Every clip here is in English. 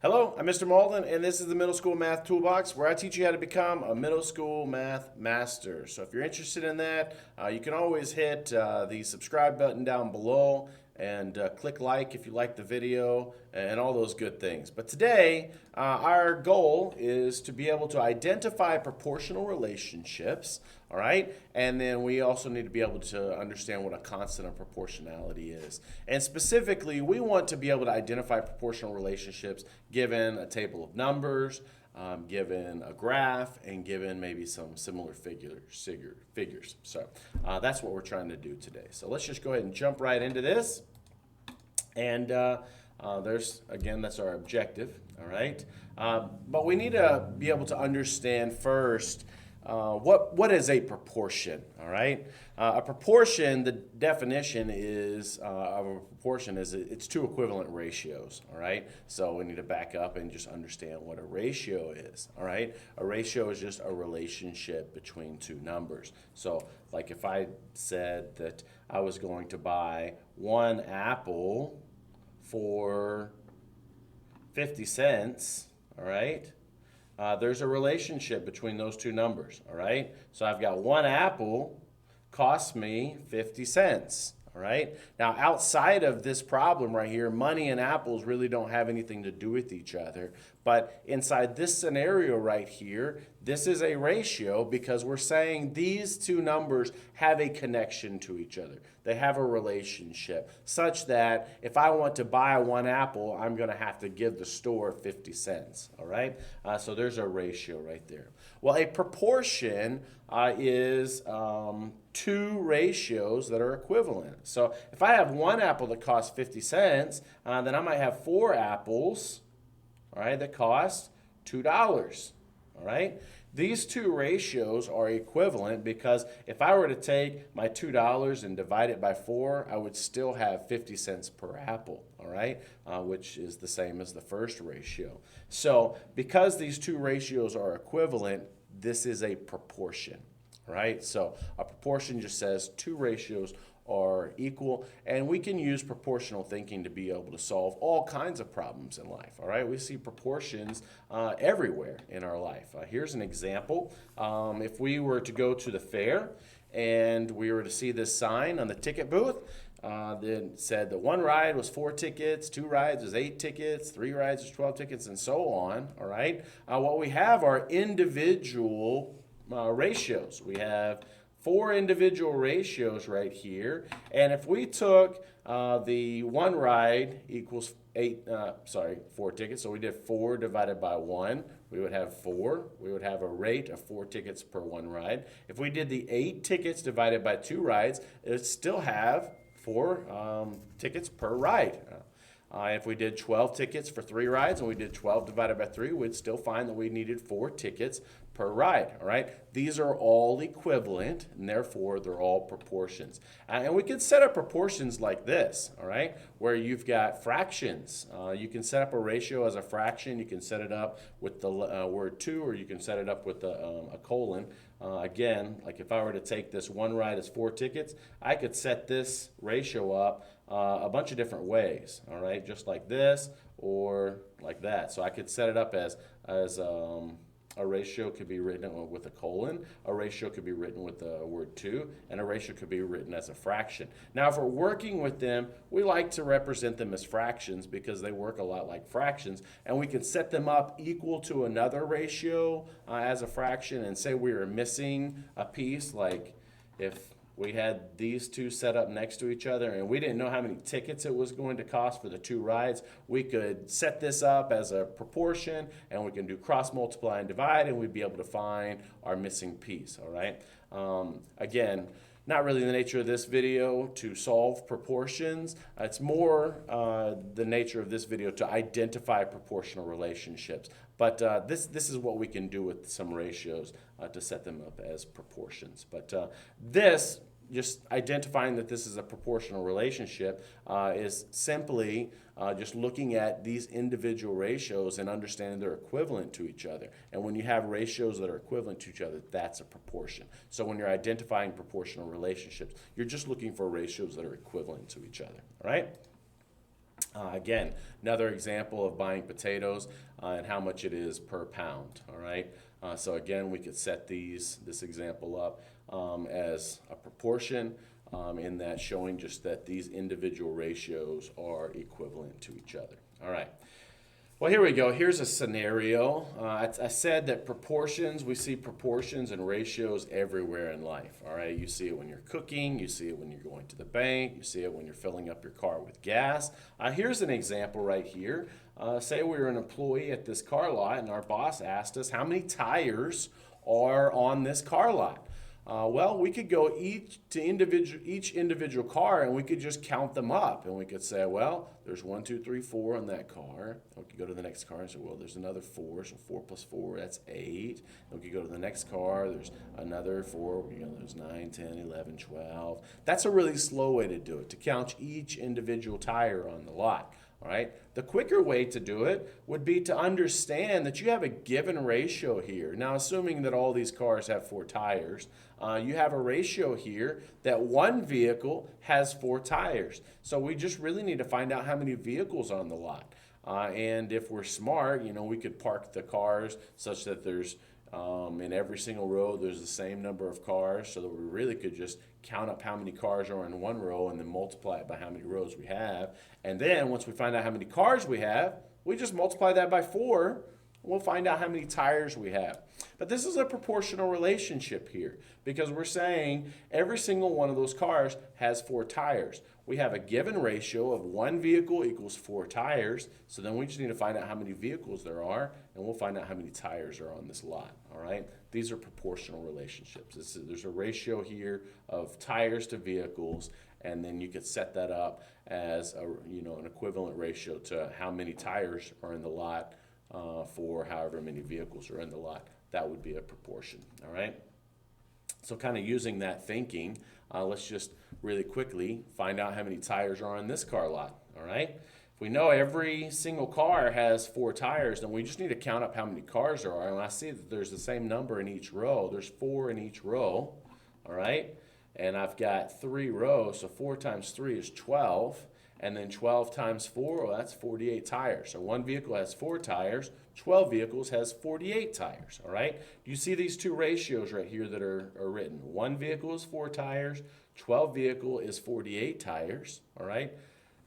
Hello, I'm Mr. Malden, and this is the Middle School Math Toolbox, where I teach you how to become a middle school math master. So if you're interested in that, you can always hit the subscribe button down below and click like if you like the video and all those good things. But today, our goal is to be able to identify proportional relationships, all right? And then we also need to be able to understand what a constant of proportionality is. And specifically, we want to be able to identify proportional relationships given a table of numbers, given a graph, and given maybe some similar figures. So that's what we're trying to do today. So let's just go ahead and jump right into this. And that's our objective, all right? But we need to be able to understand first what is a proportion, all right? A proportion, the definition is of a proportion is it's two equivalent ratios, all right? So we need to back up and just understand what a ratio is, all right? A ratio is just a relationship between two numbers. So like if I said that I was going to buy one apple for 50 cents, all right? There's a relationship between those two numbers, all right? So I've got one apple cost me 50 cents, all right? Now, outside of this problem right here, money and apples really don't have anything to do with each other. But inside this scenario right here, this is a ratio because we're saying these two numbers have a connection to each other. They have a relationship such that if I want to buy one apple, I'm going to have to give the store 50 cents, all right? So there's a ratio right there. Well, a proportion is two ratios that are equivalent. So if I have one apple that costs 50 cents, then I might have four apples, all right, that cost $2, all right? These two ratios are equivalent because if I were to take my $2 and divide it by 4, I would still have 50 cents per apple, all right, which is the same as the first ratio. So because these two ratios are equivalent, this is a proportion, right? So a proportion just says two ratios are equal, and we can use proportional thinking to be able to solve all kinds of problems in life, all right? We see proportions everywhere in our life. Here's an example. If we were to go to the fair and we were to see this sign on the ticket booth, that said that one ride was 4 tickets, 2 rides was 8 tickets, 3 rides was 12 tickets, and so on, all right? What we have are individual ratios. We have 4 individual ratios right here, and if we took the one ride equals 4 tickets, so we did 4 divided by 1, we would have 4. We would have a rate of 4 tickets per one ride. If we did the 8 tickets divided by 2 rides, it would still have 4 tickets per ride. If we did 12 tickets for 3 rides and we did 12 divided by 3, we'd still find that we needed 4 tickets per ride, all right? These are all equivalent, and therefore they're all proportions. And we can set up proportions like this, all right, where you've got fractions. You can set up a ratio as a fraction. You can set it up with the word 2, or you can set it up with a colon. Again, like if I were to take this one ride as 4 tickets, I could set this ratio up a bunch of different ways, all right, just like this or like that. So I could set it up as a ratio could be written with a colon, a ratio could be written with the word 2, and a ratio could be written as a fraction. Now, if we're working with them, we like to represent them as fractions because they work a lot like fractions, and we can set them up equal to another ratio as a fraction and say we are missing a piece, like if we had these two set up next to each other and we didn't know how many tickets it was going to cost for the 2 rides, we could set this up as a proportion and we can do cross multiply and divide and we'd be able to find our missing piece, all right? Again, not really the nature of this video to solve proportions. It's more the nature of this video to identify proportional relationships. But this is what we can do with some ratios to set them up as proportions. But this, just identifying that this is a proportional relationship, is simply just looking at these individual ratios and understanding they're equivalent to each other. And when you have ratios that are equivalent to each other, that's a proportion. So when you're identifying proportional relationships, you're just looking for ratios that are equivalent to each other, all right? Again, another example of buying potatoes and how much it is per pound. All right. So again, we could set this example up as a proportion in that showing just that these individual ratios are equivalent to each other. All right. Well, here we go. Here's a scenario. I said that proportions, we see proportions and ratios everywhere in life. All right. You see it when you're cooking. You see it when you're going to the bank. You see it when you're filling up your car with gas. Here's an example right here. Say we were an employee at this car lot and our boss asked us how many tires are on this car lot. Well, we could go each individual car and we could just count them up. And we could say, well, there's 1, 2, 3, 4 on that car. And we could go to the next car and say, well, there's another 4. So 4 plus 4, that's 8. And we could go to the next car. There's another 4. There's 9, 10, 11, 12. That's a really slow way to do it, to count each individual tire on the lot. All right. The quicker way to do it would be to understand that you have a given ratio here. Now, assuming that all these cars have 4 tires, you have a ratio here that one vehicle has 4 tires. So we just really need to find out how many vehicles are on the lot. And if we're smart, we could park the cars such that there's in every single row there's the same number of cars, so that we really could just count up how many cars are in one row and then multiply it by how many rows we have. And then once we find out how many cars we have, we just multiply that by 4. We'll find out how many tires we have. But this is a proportional relationship here because we're saying every single one of those cars has 4 tires. We have a given ratio of one vehicle equals 4 tires. So then we just need to find out how many vehicles there are, and we'll find out how many tires are on this lot. All right. These are proportional relationships. There's a ratio here of tires to vehicles, and then you could set that up as an equivalent ratio to how many tires are in the lot for however many vehicles are in the lot. That would be a proportion. All right. So kind of using that thinking, let's just really quickly find out how many tires are on this car lot. All right. If we know every single car has 4 tires, then we just need to count up how many cars there are. And I see that there's the same number in each row. There's 4 in each row. All right. And I've got 3 rows. So 4 times 3 is 12. And then 12 times 4, well, that's 48 tires. So one vehicle has 4 tires. 12 vehicles has 48 tires. All right. Do you see these two ratios right here that are written? One vehicle is 4 tires. 12 vehicle is 48 tires. All right.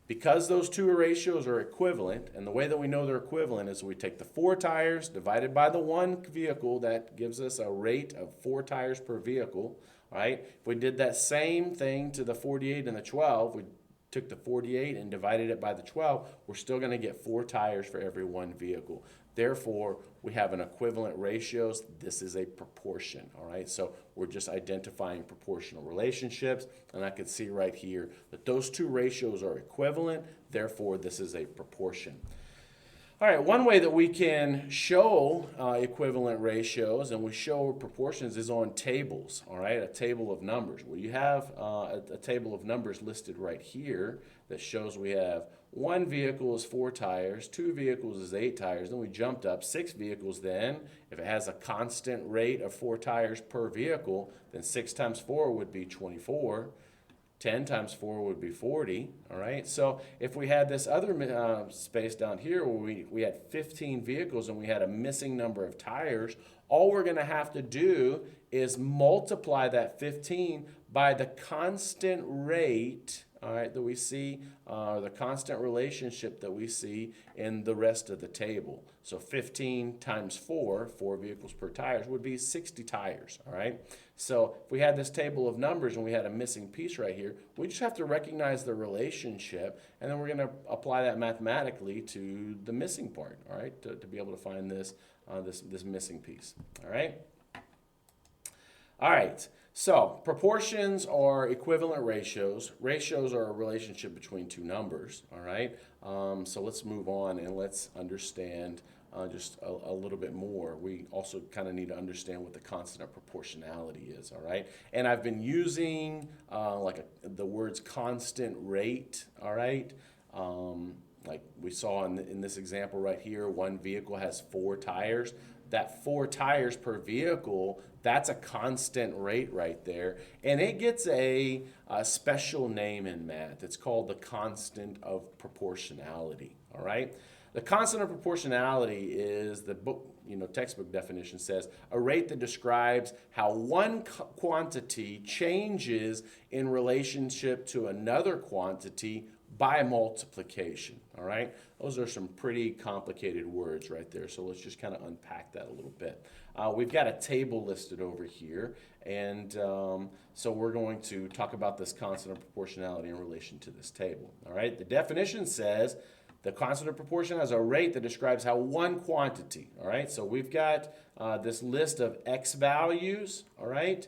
Because those two ratios are equivalent, and the way that we know they're equivalent is we take the 4 tires divided by the one vehicle. That gives us a rate of 4 tires per vehicle. All right. If we did that same thing to the 48 and the 12, we took the 48 and divided it by the 12, we're still going to get 4 tires for every one vehicle. Therefore, we have an equivalent ratios. This is a proportion, all right? So we're just identifying proportional relationships, and I can see right here that those two ratios are equivalent. Therefore, this is a proportion. All right, one way that we can show equivalent ratios and we show proportions is on tables, all right, a table of numbers. Well, you have a table of numbers listed right here that shows we have 1 vehicle is 4 tires, 2 vehicles is 8 tires, then we jumped up 6 vehicles then. If it has a constant rate of 4 tires per vehicle, then 6 times 4 would be 24. 10 times 4 would be 40, all right? So if we had this other space down here where we had 15 vehicles and we had a missing number of tires, all we're going to have to do is multiply that 15 by the constant rate, all right, that we see, the constant relationship that we see in the rest of the table. So 15 times 4 vehicles per tires, would be 60 tires, all right? So if we had this table of numbers and we had a missing piece right here, we just have to recognize the relationship, and then we're going to apply that mathematically to the missing part, all right, to be able to find this missing piece, all right? All right, so proportions are equivalent ratios. Ratios are a relationship between two numbers, all right? So let's move on and let's understand just a little bit more. We also kind of need to understand what the constant of proportionality is, all right? And I've been using the words constant rate, all right? Like we saw in this example right here, one vehicle has 4 tires. that 4 tires per vehicle, that's a constant rate right there. And it gets a special name in math. It's called the constant of proportionality, all right? The constant of proportionality is the book, textbook definition says a rate that describes how one quantity changes in relationship to another quantity by multiplication, all right? Those are some pretty complicated words right there, so let's just kind of unpack that a little bit. We've got a table listed over here, and so we're going to talk about this constant of proportionality in relation to this table, all right? The definition says the constant of proportion has a rate that describes how one quantity, all right? So we've got this list of x values, all right?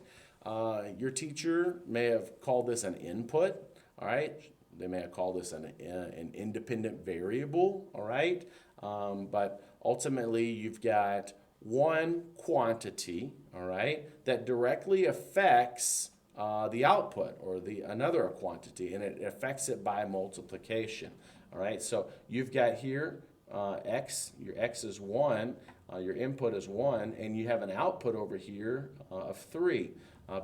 Your teacher may have called this an input, all right? They may have called this an independent variable, all right? But ultimately, you've got one quantity, all right, that directly affects the output or another quantity, and it affects it by multiplication. All right, so you've got here x, your x is 1, your input is 1, and you have an output over here of 3.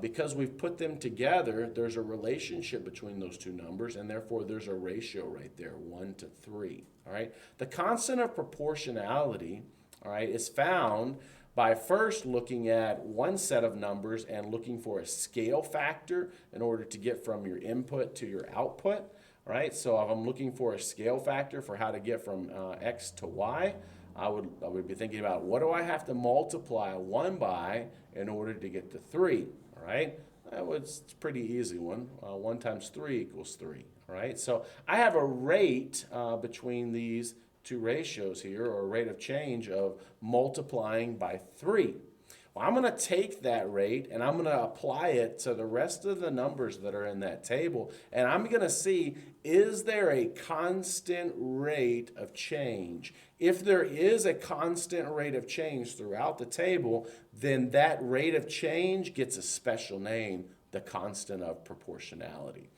Because we've put them together, there's a relationship between those two numbers, and therefore there's a ratio right there, 1 to 3. All right, the constant of proportionality, all right, is found by first looking at one set of numbers and looking for a scale factor in order to get from your input to your output. All right, so if I'm looking for a scale factor for how to get from x to y, I would be thinking about what do I have to multiply 1 by in order to get to 3, all right? It's a pretty easy one. 1 times 3 equals 3, all right? So I have a rate between these two ratios here, or a rate of change of multiplying by 3. Well, I'm going to take that rate and I'm going to apply it to the rest of the numbers that are in that table, and I'm going to see, is there a constant rate of change? If there is a constant rate of change throughout the table, then that rate of change gets a special name, the constant of proportionality.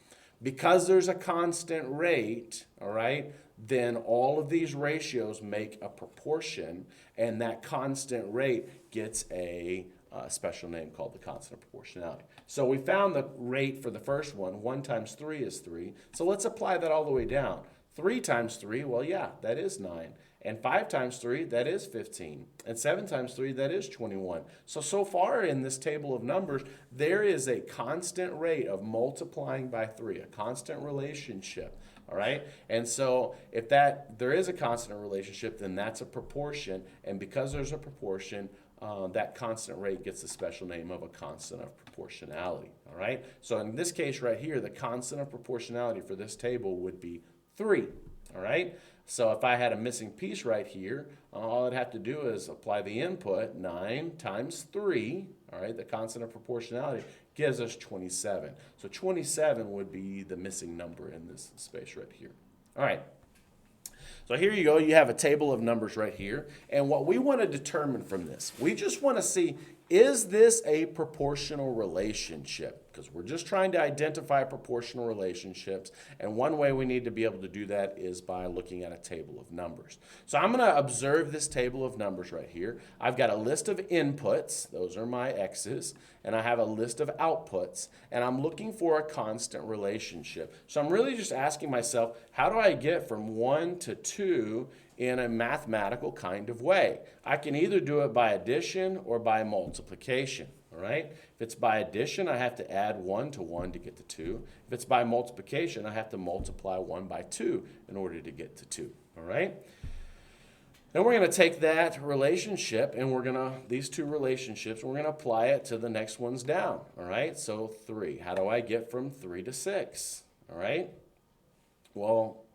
Because there's a constant rate, all right, then all of these ratios make a proportion, and that constant rate gets a special name called the constant of proportionality. So we found the rate for the first one. 1 times 3 is 3. So let's apply that all the way down. 3 times 3, well, yeah, that is 9. And 5 times 3, that is 15. And 7 times 3, that is 21. So far in this table of numbers, there is a constant rate of multiplying by 3, a constant relationship. All right? And so if there is a constant relationship, then that's a proportion. And because there's a proportion, that constant rate gets the special name of a constant of proportionality. All right? So in this case right here, the constant of proportionality for this table would be 3. All right? So if I had a missing piece right here, all I'd have to do is apply the input, 9 times 3, all right, the constant of proportionality, gives us 27. So 27 would be the missing number in this space right here. All right. So here you go. You have a table of numbers right here. And what we want to determine from this, we just want to see, is this a proportional relationship? Because we're just trying to identify proportional relationships. And one way we need to be able to do that is by looking at a table of numbers. So I'm going to observe this table of numbers right here. I've got a list of inputs. Those are my x's. And I have a list of outputs. And I'm looking for a constant relationship. So I'm really just asking myself, how do I get from 1 to 2 in a mathematical kind of way? I can either do it by addition or by multiplication, all right? If it's by addition, I have to add 1 to 1 to get to 2. If it's by multiplication, I have to multiply 1 by 2 in order to get to 2, all right? Then we're going to take that relationship and these two relationships, we're going to apply it to the next ones down, all right? So 3, how do I get from 3 to 6, all right? Well,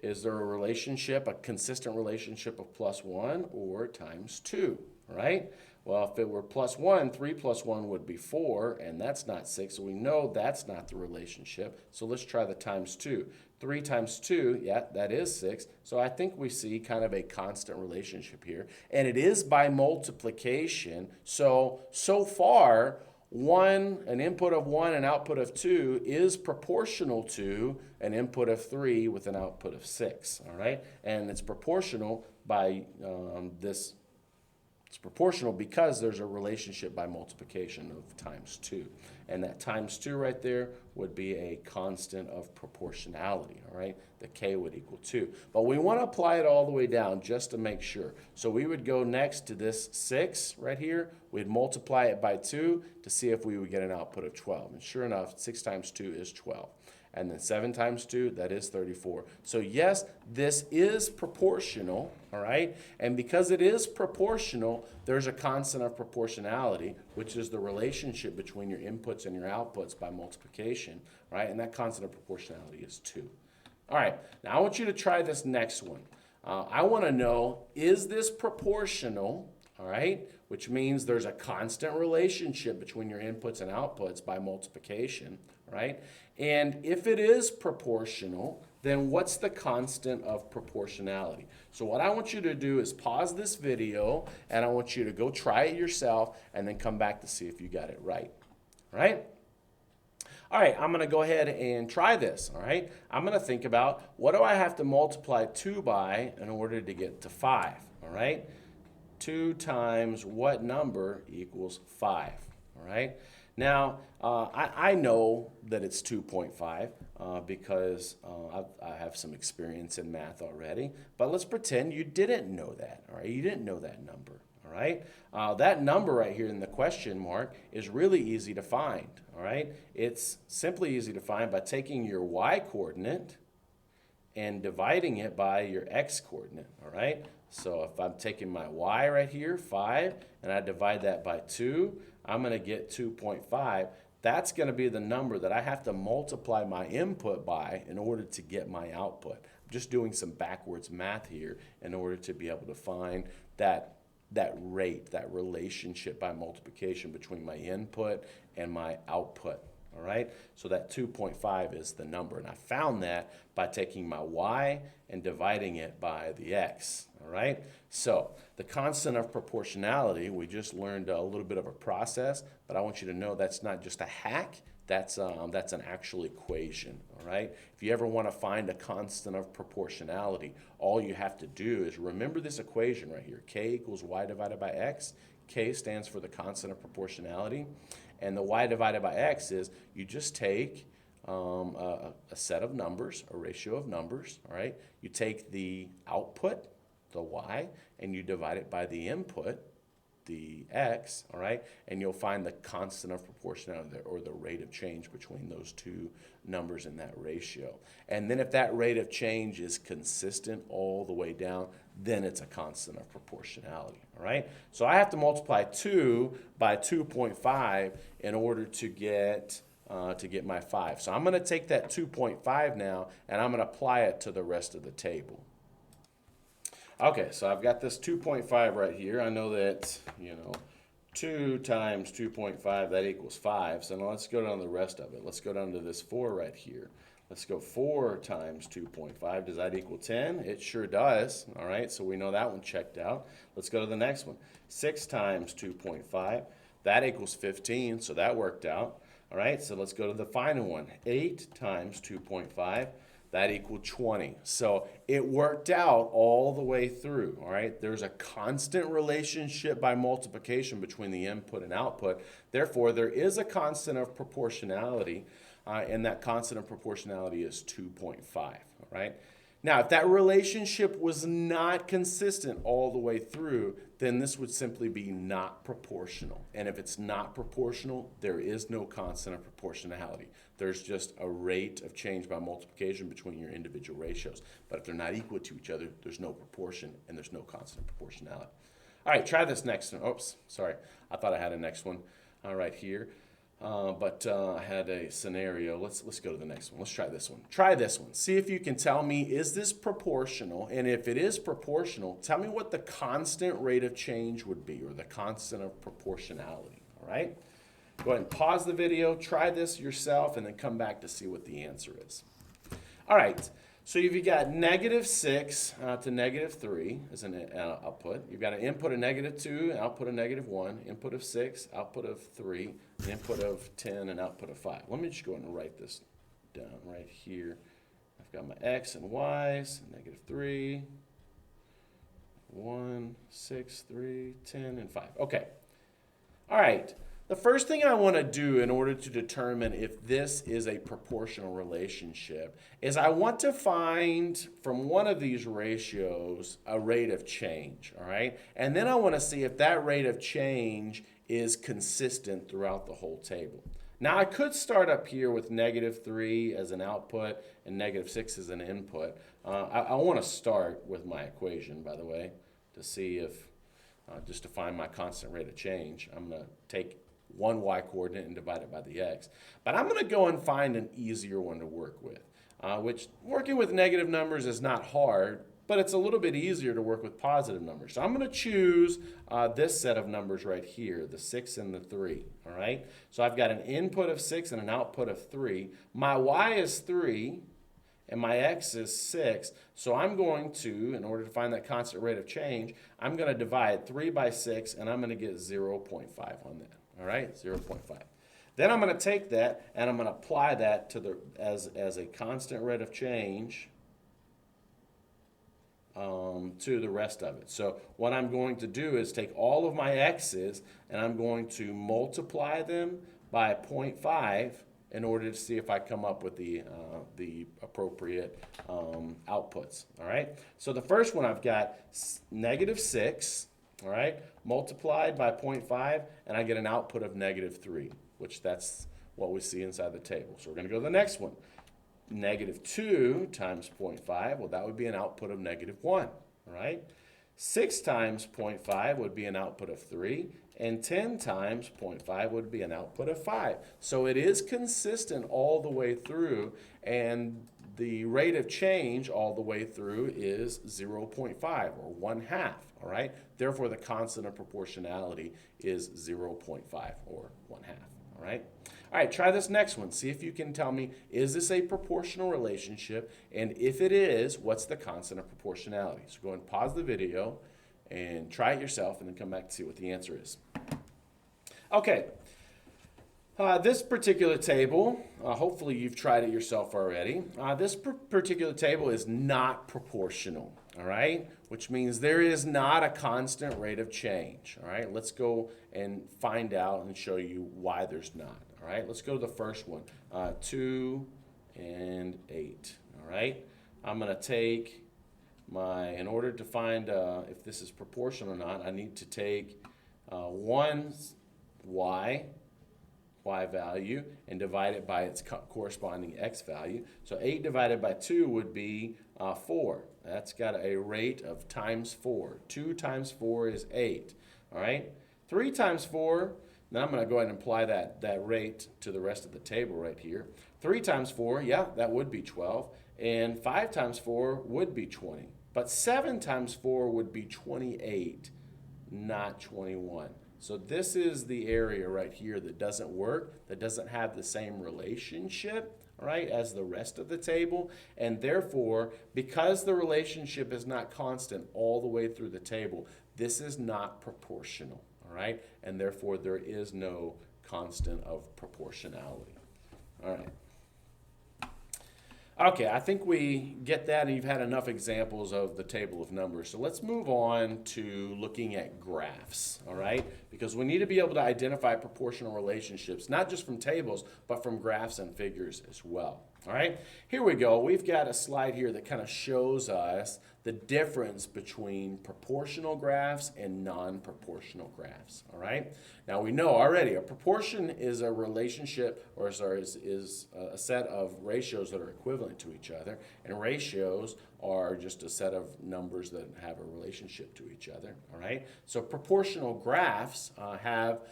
is there a relationship, a consistent relationship of +1 or times 2, right? Well, if it were +1, 3 plus 1 would be 4, and that's not 6, so we know that's not the relationship. So let's try the times 2. 3 times 2, yeah, that is 6. So I think we see kind of a constant relationship here. And it is by multiplication. So far, an input of 1 and output of 2 is proportional to an input of 3 with an output of 6, all right? And it's proportional by this It's proportional because there's a relationship by multiplication of times 2. And that times 2 right there would be a constant of proportionality, all right? The k would equal 2. But we want to apply it all the way down just to make sure. So we would go next to this 6 right here. We'd multiply it by 2 to see if we would get an output of 12. And sure enough, 6 times 2 is 12. And then 7 times 2, that is 34. So yes, this is proportional, all right? And because it is proportional, there's a constant of proportionality, which is the relationship between your inputs and your outputs by multiplication, right? And that constant of proportionality is 2. All right, now I want you to try this next one. I want to know, is this proportional, all right? Which means there's a constant relationship between your inputs and outputs by multiplication, right? And if it is proportional, then what's the constant of proportionality? So what I want you to do is pause this video, and I want you to go try it yourself, and then come back to see if you got it right, all right? All right, I'm going to go ahead and try this, all right? I'm going to think about, what do I have to multiply 2 by in order to get to 5, all right? 2 times what number equals 5, all right? Now, I know that it's 2.5 because I have some experience in math already, but let's pretend you didn't know that, all right? You didn't know that number, all right? That number right here in the question mark is really easy to find, all right? It's simply easy to find by taking your y coordinate and dividing it by your x coordinate, all right? So if I'm taking my y right here, 5, and I divide that by 2, I'm going to get 2.5. That's going to be the number that I have to multiply my input by in order to get my output. I'm just doing some backwards math here in order to be able to find that rate, that relationship by multiplication between my input and my output. All right, so that 2.5 is the number, and I found that by taking my y and dividing it by the x. All right, so the constant of proportionality, we just learned a little bit of a process, but I want you to know that's not just a hack, that's an actual equation. All right, if you ever want to find a constant of proportionality, all you have to do is remember this equation right here, k equals y divided by x. K stands for the constant of proportionality. And the y divided by x is you just take a set of numbers, a ratio of numbers, all right? You take the output, the y, and you divide it by the input, the x, all right? And you'll find the constant of proportionality, or the rate of change between those two numbers in that ratio. And then if that rate of change is consistent all the way down, then it's a constant of proportionality, all right? So I have to multiply 2 by 2.5 in order to get my 5. So I'm going to take that 2.5 now, and I'm going to apply it to the rest of the table. Okay, so I've got this 2.5 right here. I know that, 2 times 2.5, that equals 5. So now let's go down to the rest of it. Let's go down to this 4 right here. Let's go 4 times 2.5. Does that equal 10? It sure does. All right, so we know that one checked out. Let's go to the next one. 6 times 2.5. That equals 15, so that worked out. All right, so let's go to the final one. 8 times 2.5. That equaled 20. So it worked out all the way through, all right? There's a constant relationship by multiplication between the input and output. Therefore, there is a constant of proportionality, and that constant of proportionality is 2.5, all right? Now, if that relationship was not consistent all the way through, then this would simply be not proportional. And if it's not proportional, there is no constant of proportionality. There's just a rate of change by multiplication between your individual ratios. But if they're not equal to each other, there's no proportion and there's no constant of proportionality. All right, try this next one. Oops, sorry. I thought I had a next one right here. But I had a scenario. Let's go to the next one. Let's try this one. Try this one. See if you can tell me, is this proportional? And if it is proportional, tell me what the constant rate of change would be, or the constant of proportionality. All right? Go ahead and pause the video, try this yourself, and then come back to see what the answer is. All right. So you've got -6 to -3 as an output. You've got an input of -2, output of -1, input of 6, output of 3, an input of 10, and output of 5. Let me just go ahead and write this down right here. I've got my x and y's, -3, 1, 6, 3, 10, and 5. Okay. All right. The first thing I want to do in order to determine if this is a proportional relationship is I want to find from one of these ratios a rate of change, all right? And then I want to see if that rate of change is consistent throughout the whole table. Now I could start up here with -3 as an output and -6 as an input. I want to start with my equation, by the way, to see if, just to find my constant rate of change. I'm going to take one y coordinate and divide it by the x. But I'm going to go and find an easier one to work with, which working with negative numbers is not hard, but it's a little bit easier to work with positive numbers. So I'm going to choose this set of numbers right here, the 6 and the 3, all right? So I've got an input of 6 and an output of 3. My y is 3, and my x is 6. So I'm going to, in order to find that constant rate of change, I'm going to divide 3 by 6, and I'm going to get 0.5 on that, all right? 0.5. Then I'm going to take that, and I'm going to apply that to the as a constant rate of change to the rest of it. So what I'm going to do is take all of my x's and I'm going to multiply them by 0.5 in order to see if I come up with the appropriate outputs. All right. So the first one I've got -6, all right, multiplied by 0.5, and I get an output of -3, which that's what we see inside the table. So we're going to go to the next one. -2 times 0.5, well, that would be an output of -1, all right? 6 times 0.5 would be an output of 3, and 10 times 0.5 would be an output of 5. So it is consistent all the way through, and the rate of change all the way through is 0.5, or 1/2, all right? Therefore, the constant of proportionality is 0.5, or 1/2, all right? All right, try this next one. See if you can tell me, is this a proportional relationship? And if it is, what's the constant of proportionality? So go and pause the video and try it yourself and then come back to see what the answer is. Okay, this particular table, hopefully you've tried it yourself already. This particular table is not proportional, all right? Which means there is not a constant rate of change, all right? Let's go and find out and show you why there's not. All right, let's go to the first one, 2 and 8, all right? I'm going to take in order to find if this is proportional or not, I need to take one y value and divide it by its corresponding x value. So 8 divided by 2 would be 4. That's got a rate of times 4. 2 times 4 is 8, all right? 3 times 4, now I'm going to go ahead and apply that rate to the rest of the table right here. 3 times 4, yeah, that would be 12. And 5 times 4 would be 20. But 7 times 4 would be 28, not 21. So this is the area right here that doesn't work, that doesn't have the same relationship, right, as the rest of the table. And therefore, because the relationship is not constant all the way through the table, this is not proportional. All right, and therefore there is no constant of proportionality. All right. Okay, I think we get that, and you've had enough examples of the table of numbers. So let's move on to looking at graphs, all right? Because we need to be able to identify proportional relationships, not just from tables, but from graphs and figures as well. All right, here we go. We've got a slide here that kind of shows us the difference between proportional graphs and non-proportional graphs. All right, now we know already a proportion is a relationship, or sorry, is a set of ratios that are equivalent to each other, and ratios are just a set of numbers that have a relationship to each other. All right, so proportional graphs have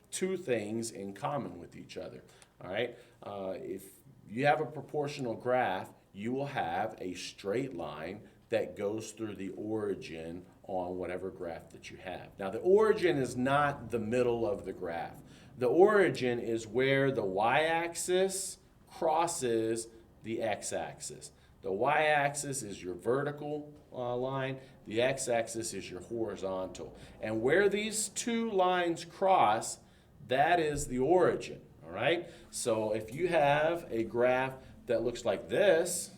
two things in common with each other. All right, if you have a proportional graph, you will have a straight line that goes through the origin on whatever graph that you have. Now, the origin is not the middle of the graph. The origin is where the y-axis crosses the x-axis. The y-axis is your vertical line. The x-axis is your horizontal. And where these two lines cross, that is the origin. All right, so if you have a graph that looks like this,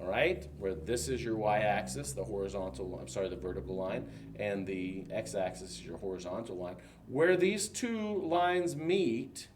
all right, where this is your y-axis, the vertical line, and the x-axis is your horizontal line. Where these two lines meet,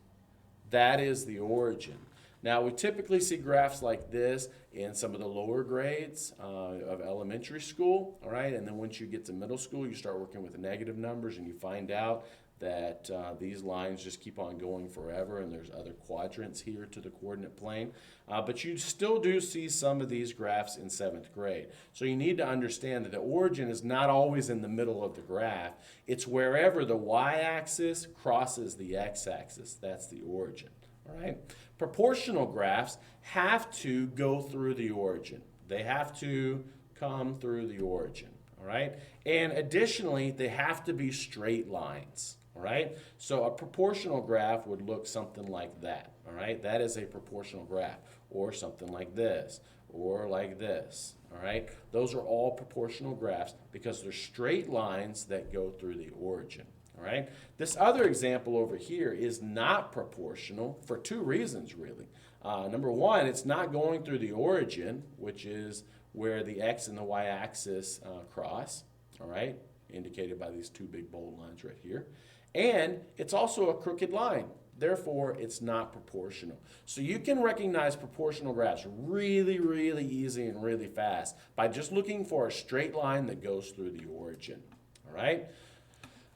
that is the origin. Now, we typically see graphs like this in some of the lower grades of elementary school, all right? And then once you get to middle school, you start working with negative numbers, and you find out that these lines just keep on going forever, and there's other quadrants here to the coordinate plane. But you still do see some of these graphs in 7th grade. So you need to understand that the origin is not always in the middle of the graph. It's wherever the y-axis crosses the x-axis. That's the origin, all right? Proportional graphs have to go through the origin. They have to come through the origin, all right? And additionally, they have to be straight lines, all right? So a proportional graph would look something like that, all right? That is a proportional graph, or something like this, or like this, all right? Those are all proportional graphs because they're straight lines that go through the origin. All right. This other example over here is not proportional for two reasons, really. Number one, it's not going through the origin, which is where the x and the y-axis cross, all right, indicated by these two big bold lines right here. And it's also a crooked line. Therefore, it's not proportional. So you can recognize proportional graphs really, really easy and really fast by just looking for a straight line that goes through the origin, all right?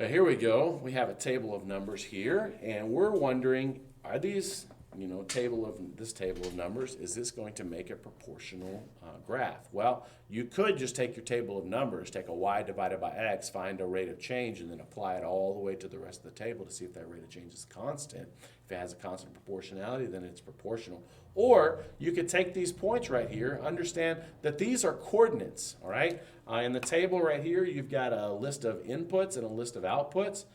Now here we go. We have a table of numbers here, and we're wondering, are these, this table of numbers, is this going to make a proportional graph? Well, you could just take your table of numbers, take a y divided by x, find a rate of change, and then apply it all the way to the rest of the table to see if that rate of change is constant. If it has a constant proportionality, then it's proportional. Or you could take these points right here, understand that these are coordinates, all right? In the table right here, you've got a list of inputs and a list of outputs.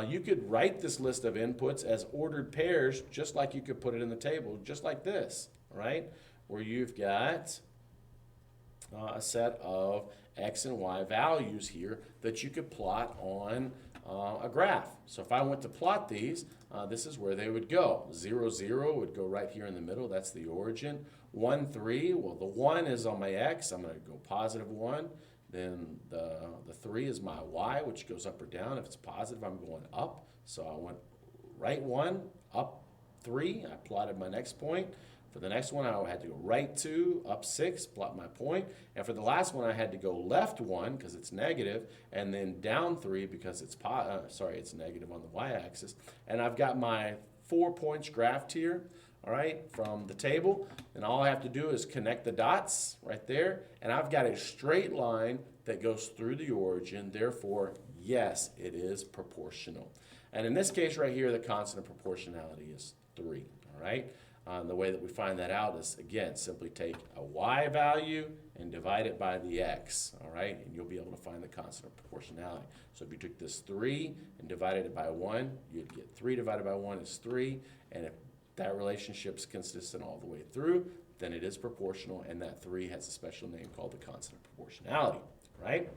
You could write this list of inputs as ordered pairs, just like you could put it in the table, just like this, all right? Where you've got a set of x and y values here that you could plot on a graph. So if I went to plot these, this is where they would go. 0, 0 would go right here in the middle. That's the origin. 1, 3, well, the 1 is on my x. I'm going to go positive 1. Then the 3 is my y, which goes up or down. If it's positive, I'm going up. So I went right 1, up 3. I plotted my next point. For the next one, I had to go right 2, up 6, plot my point. And for the last one, I had to go left 1 because it's negative, and then down 3 because it's it's negative on the y-axis. And I've got my 4 points graphed here, all right, from the table. And all I have to do is connect the dots right there, and I've got a straight line that goes through the origin. Therefore, yes, it is proportional. And in this case right here, the constant of proportionality is 3, all right? The way that we find that out is, again, simply take a y value and divide it by the x, all right? And you'll be able to find the constant of proportionality. So if you took this 3 and divided it by 1, you'd get 3 divided by 1 is 3. And if that relationship's consistent all the way through, then it is proportional, and that 3 has a special name called the constant of proportionality, right?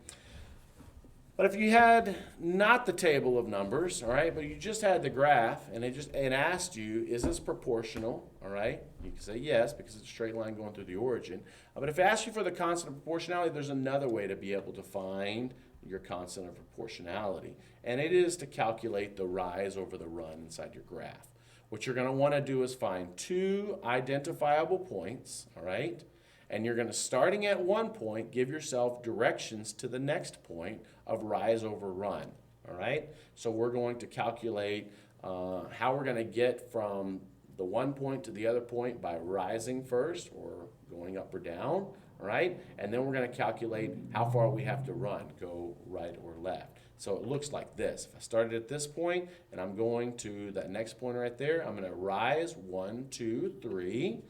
But if you had not the table of numbers, all right, but you just had the graph, and it asked you, is this proportional, all right? You can say yes, because it's a straight line going through the origin. But if it asks you for the constant of proportionality, there's another way to be able to find your constant of proportionality, and it is to calculate the rise over the run inside your graph. What you're going to want to do is find 2 identifiable points, all right? And you're going to, starting at one point, give yourself directions to the next point of rise over run, all right? So we're going to calculate how we're going to get from the one point to the other point by rising first or going up or down, all right? And then we're going to calculate how far we have to run, go right or left. So it looks like this. If I started at this point and I'm going to that next point right there, I'm going to rise 1, 2, 3.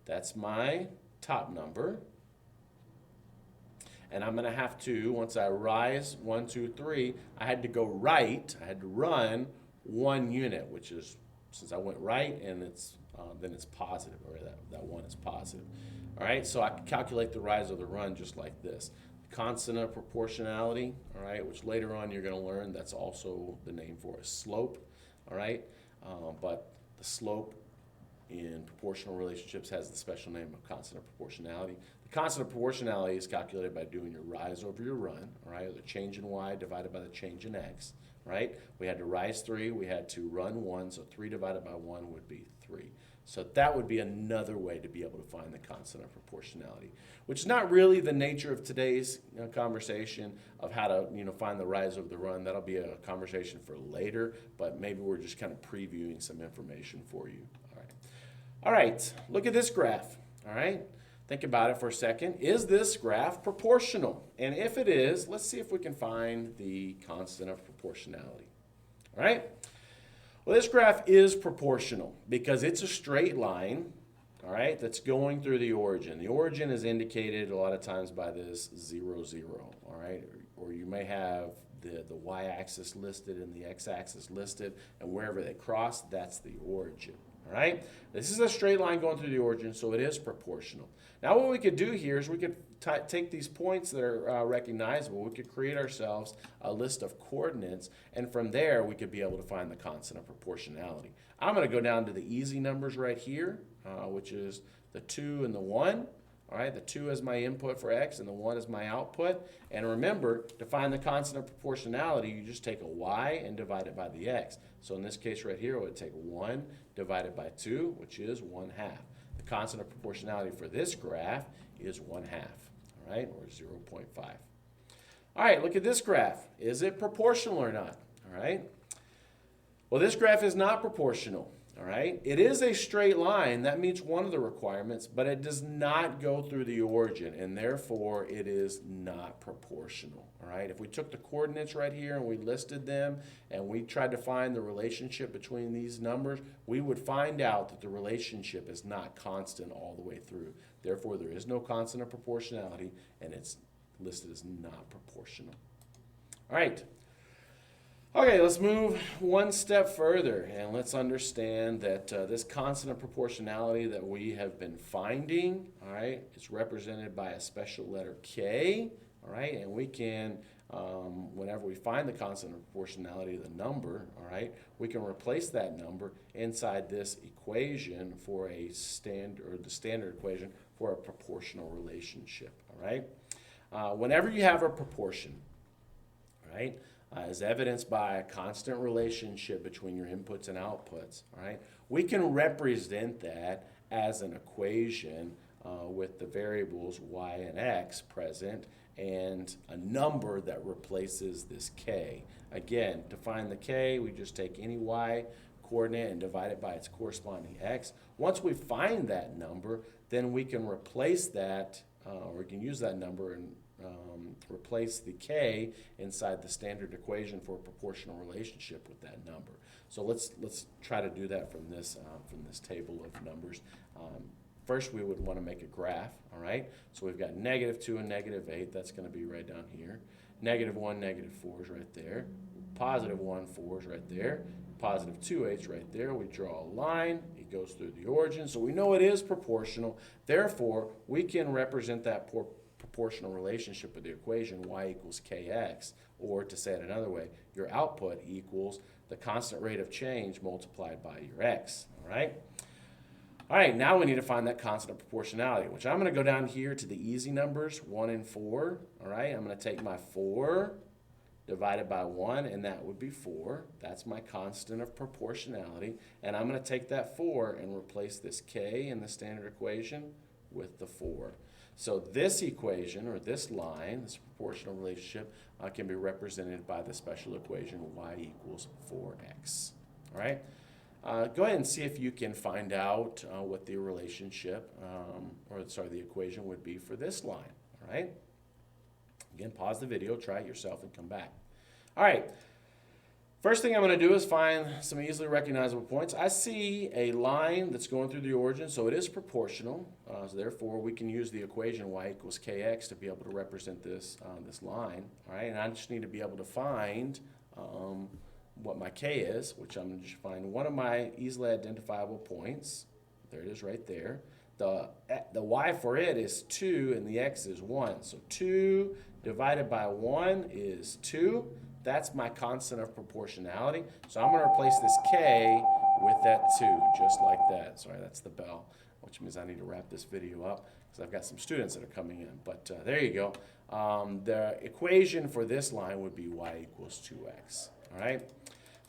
That's my top number. And I'm going to have to, once I rise 1, 2, 3, I had to go right. I had to run 1 unit, which is, since I went right, and then it's positive, or that 1 is positive. All right, so I can calculate the rise of the run just like this. Constant of proportionality, all right, which later on you're going to learn that's also the name for a slope, all right? But the slope in proportional relationships has the special name of constant of proportionality. The constant of proportionality is calculated by doing your rise over your run, all right, or the change in y divided by the change in x, right? We had to rise 3, we had to run 1, so 3 divided by 1 would be 3. So that would be another way to be able to find the constant of proportionality, which is not really the nature of today's conversation of how to find the rise over the run. That'll be a conversation for later, but maybe we're just kind of previewing some information for you. All right, look at this graph, all right? Think about it for a second. Is this graph proportional? And if it is, let's see if we can find the constant of proportionality, all right? Well, this graph is proportional because it's a straight line, all right, that's going through the origin. The origin is indicated a lot of times by this 0, 0, all right? Or you may have the y-axis listed and the x-axis listed, and wherever they cross, that's the origin, all right? This is a straight line going through the origin, so it is proportional. Now what we could do here is we could take these points that are recognizable. We could create ourselves a list of coordinates, and from there we could be able to find the constant of proportionality. I'm going to go down to the easy numbers right here, which is the 2 and the 1. All right, the 2 is my input for x and the 1 is my output. And remember, to find the constant of proportionality, you just take a y and divide it by the x. So in this case right here, it would take 1 divided by 2, which is 1/2. The constant of proportionality for this graph is 1/2, all right, or 0.5. All right, look at this graph. Is it proportional or not? All right. Well, this graph is not proportional. All right, it is a straight line. That meets one of the requirements, but it does not go through the origin, and therefore it is not proportional. All right, if we took the coordinates right here and we listed them and we tried to find the relationship between these numbers, we would find out that the relationship is not constant all the way through. Therefore, there is no constant of proportionality, and it's listed as not proportional. All right. Okay, let's move one step further and let's understand that this constant of proportionality that we have been finding, all right, is represented by a special letter K, all right, and we can, whenever we find the constant of proportionality of the number, all right, we can replace that number inside this equation for a the standard equation for a proportional relationship, all right. Whenever you have a proportion, all right, as evidenced by a constant relationship between your inputs and outputs, all right, we can represent that as an equation with the variables y and x present and a number that replaces this k. Again, to find the k, we just take any y coordinate and divide it by its corresponding x. Once we find that number, then we can replace that, or we can use that number and replace the k inside the standard equation for a proportional relationship with that number. So let's try to do that from this table of numbers. First, we would want to make a graph. All right. So we've got -2 and -8. That's going to be right down here. -1, -4 is right there. +1, 4 is right there. +2, 8 is right there. We draw a line. It goes through the origin. So we know it is proportional. Therefore, we can represent that proportional relationship with the equation y equals kx, or to say it another way, your output equals the constant rate of change multiplied by your x, all right? All right, now we need to find that constant of proportionality, which I'm going to go down here to the easy numbers, 1 and 4, all right? I'm going to take my 4 divided by 1, and that would be 4. That's my constant of proportionality, and I'm going to take that 4 and replace this k in the standard equation with the 4. So this equation, or this line, this proportional relationship, can be represented by the special equation y equals 4x. All right? Go ahead and see if you can find out what the relationship, the equation would be for this line. All right? Again, pause the video, try it yourself, and come back. All right. First thing I'm going to do is find some easily recognizable points. I see a line that's going through the origin, so it is proportional. So therefore, we can use the equation y equals kx to be able to represent this line. All right, and I just need to be able to find what my k is, which I'm going to just find one of my easily identifiable points. There it is right there. The y for it is 2, and the x is 1. So 2 divided by 1 is 2. That's my constant of proportionality. So I'm going to replace this k with that 2, just like that. Sorry, that's the bell, which means I need to wrap this video up because I've got some students that are coming in. But there you go. The equation for this line would be y equals 2x. All right.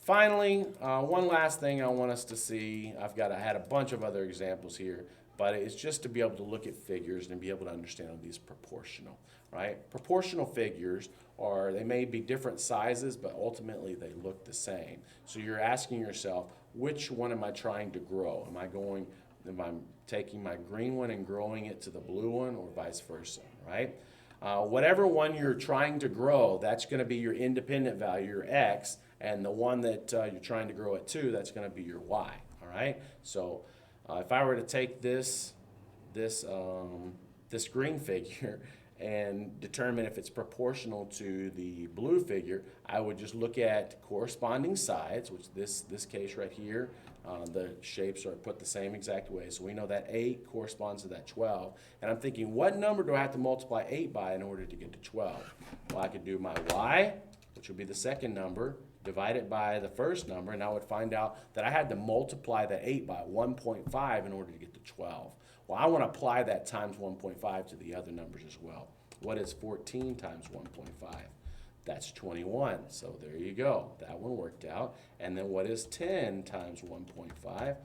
Finally, one last thing I want us to see. I had a bunch of other examples here, but it's just to be able to look at figures and be able to understand these proportional, right? Proportional figures they may be different sizes, but ultimately they look the same. So you're asking yourself, which one am I trying to grow? Am I taking my green one and growing it to the blue one, or vice versa, right? Whatever one you're trying to grow, that's going to be your independent value, your x, and the one that you're trying to grow it to, that's going to be your y, all right? So if I were to take this green figure and determine if it's proportional to the blue figure, I would just look at corresponding sides, which this case right here, the shapes are put the same exact way. So we know that 8 corresponds to that 12. And I'm thinking, what number do I have to multiply 8 by in order to get to 12? Well, I could do my y, which would be the second number, divide it by the first number, and I would find out that I had to multiply the 8 by 1.5 in order to get to 12. Well, I want to apply that times 1.5 to the other numbers as well. What is 14 times 1.5? That's 21. So there you go. That one worked out. And then what is 10 times 1.5?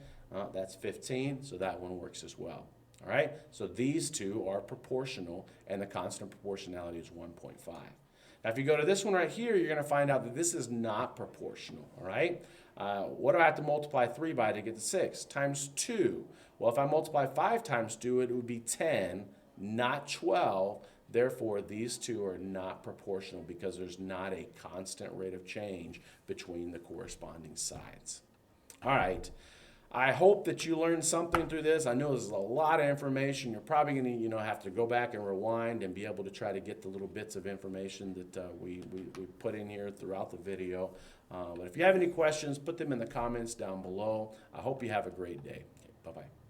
That's 15. So that one works as well. All right? So these two are proportional, and the constant proportionality is 1.5. Now, if you go to this one right here, you're going to find out that this is not proportional. All right? What do I have to multiply 3 by to get to 6? Times 2. Well, if I multiply 5 times 2, it would be 10, not 12. Therefore, these two are not proportional because there's not a constant rate of change between the corresponding sides. All right. I hope that you learned something through this. I know this is a lot of information. You're probably going to have to go back and rewind and be able to try to get the little bits of information that we put in here throughout the video. But if you have any questions, put them in the comments down below. I hope you have a great day. Okay, bye-bye.